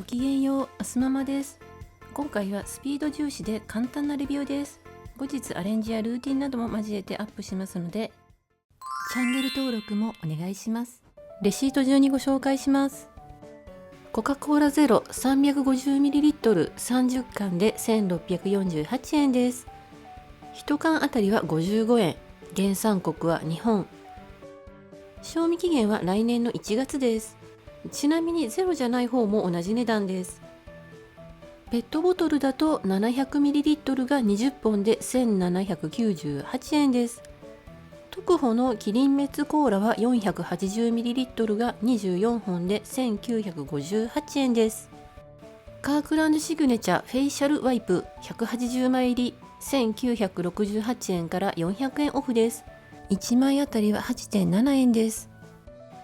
ごきげんよう、あすママです。今回はスピード重視で簡単なレビューです。後日アレンジやルーティンなども交えてアップしますので、チャンネル登録もお願いします。レシート順にご紹介します。コカ・コーラゼロ 350ml 30缶で1648円です。1缶あたりは55円。原産国は日本。賞味期限は来年の1月です。ちなみにゼロじゃない方も同じ値段です。ペットボトルだと 700ml が20本で1798円です。特保のキリンメッツコーラは 480ml が24本で1958円です。カークランドシグネチャーフェイシャルワイプ180枚入り1968円から400円オフです。1枚あたりは 8.7 円です。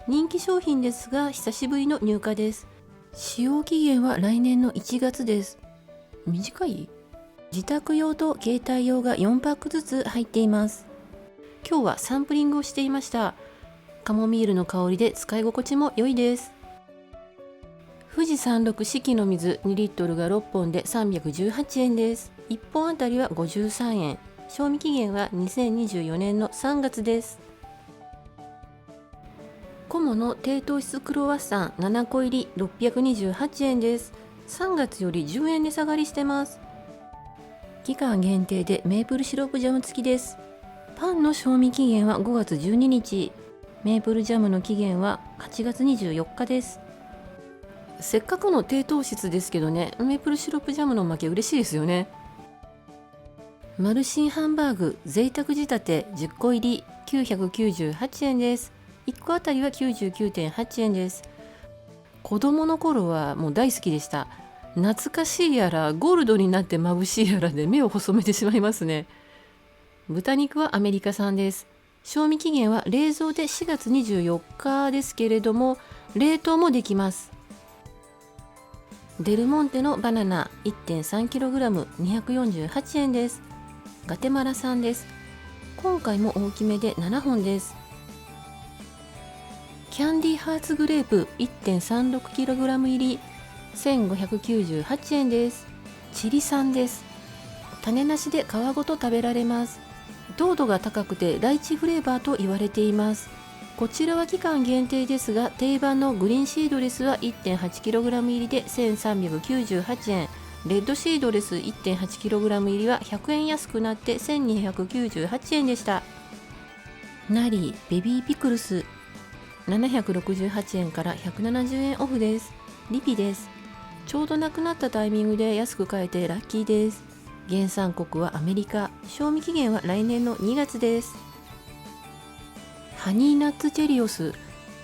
人気商品ですが久しぶりの入荷です。使用期限は来年の1月です。短い？自宅用と携帯用が4パックずつ入っています。今日はサンプリングをしていました。カモミールの香りで使い心地も良いです。富士山麓四季の水2リットルが6本で318円です。1本あたりは53円。賞味期限は2024年の3月です。コモの低糖質クロワッサン7個入り628円です。3月より10円値下がりしてます。期間限定でメープルシロップジャム付きです。パンの賞味期限は5月12日。メープルジャムの期限は8月24日です。せっかくの低糖質ですけどね、メープルシロップジャムのおまけ嬉しいですよね。マルシンハンバーグ贅沢仕立て10個入り998円です。1個あたりは 99.8 円です。子供の頃はもう大好きでした。懐かしいやらゴールドになって眩しいやらで目を細めてしまいますね。豚肉はアメリカ産です。賞味期限は冷蔵で4月24日ですけれども冷凍もできます。デルモンテのバナナ 1.3kg 248円です。ガテマラ産です。今回も大きめで7本です。キャンディーハーツグレープ 1.36kg 入り1598円です。チリ産です。種なしで皮ごと食べられます。糖度が高くてライチフレーバーと言われています。こちらは期間限定ですが定番のグリーンシードレスは 1.8kg 入りで1398円。レッドシードレス 1.8kg 入りは100円安くなって1298円でした。ナリーベビーピクルス768円から170円オフです。リピです。ちょうどなくなったタイミングで安く買えてラッキーです。原産国はアメリカ。賞味期限は来年の2月です。ハニーナッツチェリオス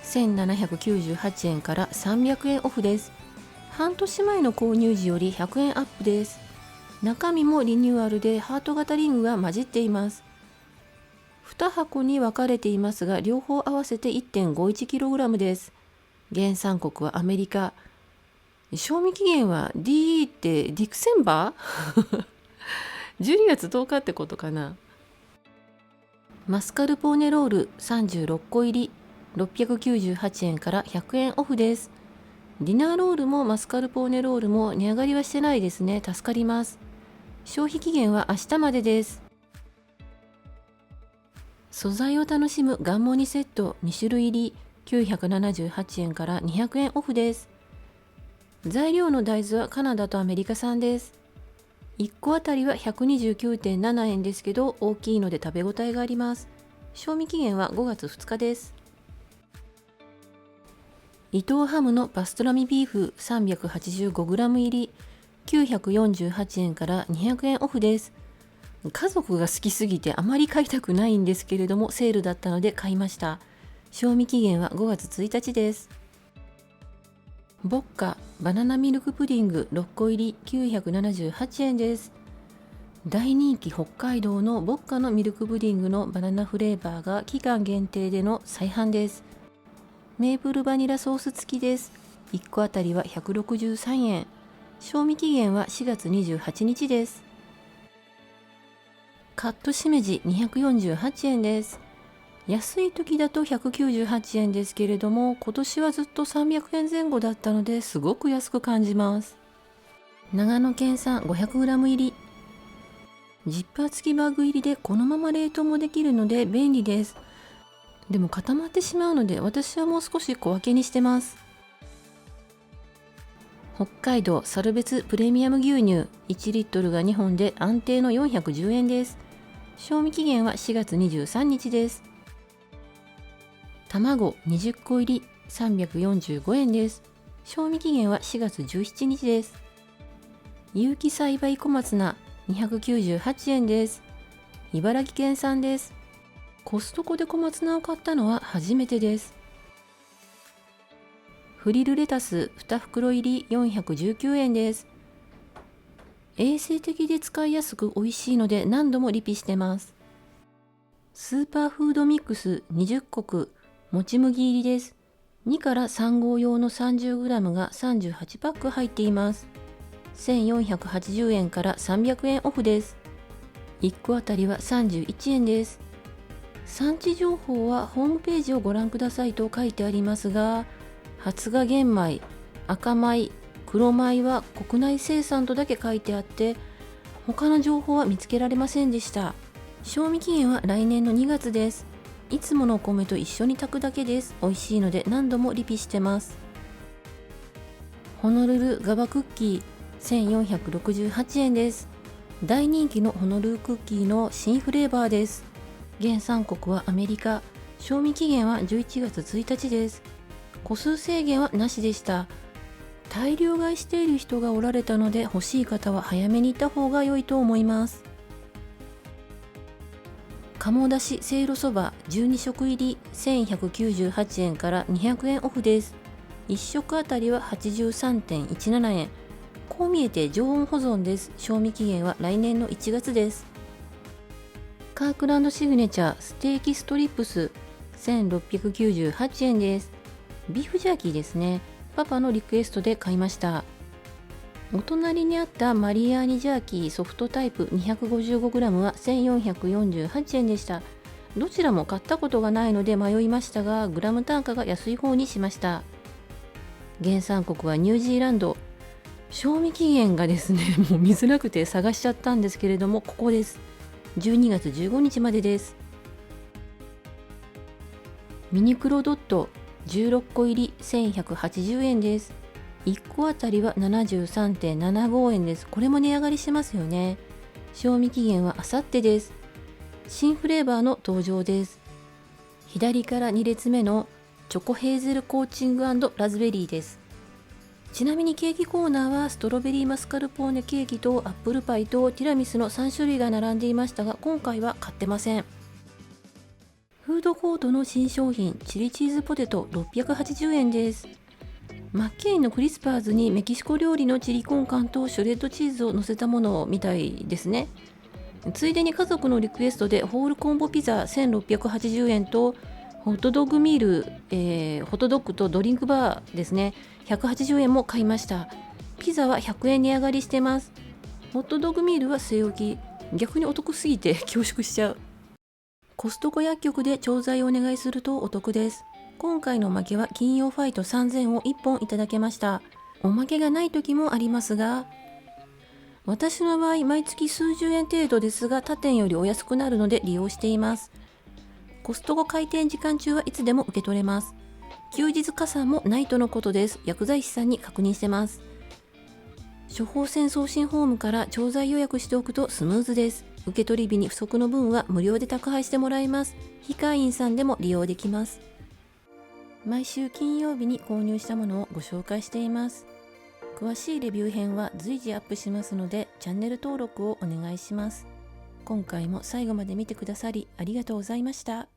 1798円から300円オフです。半年前の購入時より100円アップです。中身もリニューアルでハート型リングが混じっています。2箱に分かれていますが両方合わせて 1.51kg です。原産国はアメリカ。賞味期限は DE ってディクセンバー12月10日ってことかな。マスカルポーネロール36個入り698円から100円オフです。ディナーロールもマスカルポーネロールも値上がりはしてないですね。助かります。消費期限は明日までです。素材を楽しむガンモニセット2種類入り978円から200円オフです。材料の大豆はカナダとアメリカ産です。1個あたりは 129.7 円ですけど大きいので食べ応えがあります。賞味期限は5月2日です。伊藤ハムのパストラミビーフ 385g 入り948円から200円オフです。家族が好きすぎてあまり買いたくないんですけれどもセールだったので買いました。賞味期限は5月1日です。ボッカバナナミルクプディング6個入り978円です。大人気北海道のボッカのミルクプディングのバナナフレーバーが期間限定での再販です。メープルバニラソース付きです。1個あたりは163円。賞味期限は4月28日です。カットしめじ248円です。安い時だと198円ですけれども、今年はずっと300円前後だったのですごく安く感じます。長野県産 500g 入り。ジッパー付きバッグ入りでこのまま冷凍もできるので便利です。でも固まってしまうので私はもう少し小分けにしてます。北海道猿別プレミアム牛乳1リットルが2本で安定の410円です。賞味期限は4月23日です。卵20個入り345円です。賞味期限は4月17日です。有機栽培小松菜298円です。茨城県産です。コストコで小松菜を買ったのは初めてです。フリルレタス2袋入り419円です。衛生的で使いやすく美味しいので何度もリピしてます。スーパーフードミックス20穀もち麦入りです。2から3合用の 30g が38パック入っています。1480円から300円オフです。1個あたりは31円です。産地情報はホームページをご覧くださいと書いてありますが、発芽玄米、赤米、黒米は国内生産とだけ書いてあって、他の情報は見つけられませんでした。賞味期限は来年の2月です。いつものお米と一緒に炊くだけです。美味しいので何度もリピしてます。ホノルルガバクッキー1468円です。大人気のホノルルクッキーの新フレーバーです。原産国はアメリカ。賞味期限は11月1日です。個数制限はなしでした。大量買いしている人がおられたので欲しい方は早めに行った方が良いと思います。鴨だしせいろそば12食入り1198円から200円オフです。1食あたりは 83.17 円。こう見えて常温保存です。賞味期限は来年の1月です。カークランドシグネチャーステーキストリップス1698円です。ビーフジャーキーですね。パパのリクエストで買いました。お隣にあったマリアーニジャーキーソフトタイプ 255g は1448円でした。どちらも買ったことがないので迷いましたが、グラム単価が安い方にしました。原産国はニュージーランド。賞味期限がですね、もう見づらくて探しちゃったんですけれども、ここです。12月15日までです。ミニクロドット16個入り1180円です。1個あたりは 73.75 円です。これも値上がりしてますよね。賞味期限はあさってです。新フレーバーの登場です。左から2列目のチョコヘーゼルコーチング&ラズベリーです。ちなみにケーキコーナーはストロベリーマスカルポーネケーキとアップルパイとティラミスの3種類が並んでいましたが、今回は買ってません。フードコートの新商品チリチーズポテト680円です。マッケインのクリスパーズにメキシコ料理のチリコンカンとシュレッドチーズを乗せたものみたいですね。ついでに家族のリクエストでホールコンボピザ1680円とホットドッグミール、ホットドッグとドリンクバーですね180円も買いました。ピザは100円値上がりしてます。ホットドッグミールは据え置き。逆にお得すぎて恐縮しちゃう。コストコ薬局で調剤をお願いするとお得です。今回のおまけは金曜ファイト3000を1本いただけました。おまけがない時もありますが、私の場合毎月数十円程度ですが他店よりお安くなるので利用しています。コストコ開店時間中はいつでも受け取れます。休日加算もないとのことです。薬剤師さんに確認してます。処方箋送信ホームから調剤予約しておくとスムーズです。受け取り日に不足の分は無料で宅配してもらいます。非会員さんでも利用できます。毎週金曜日に購入したものをご紹介しています。詳しいレビュー編は随時アップしますのでチャンネル登録をお願いします。今回も最後まで見てくださりありがとうございました。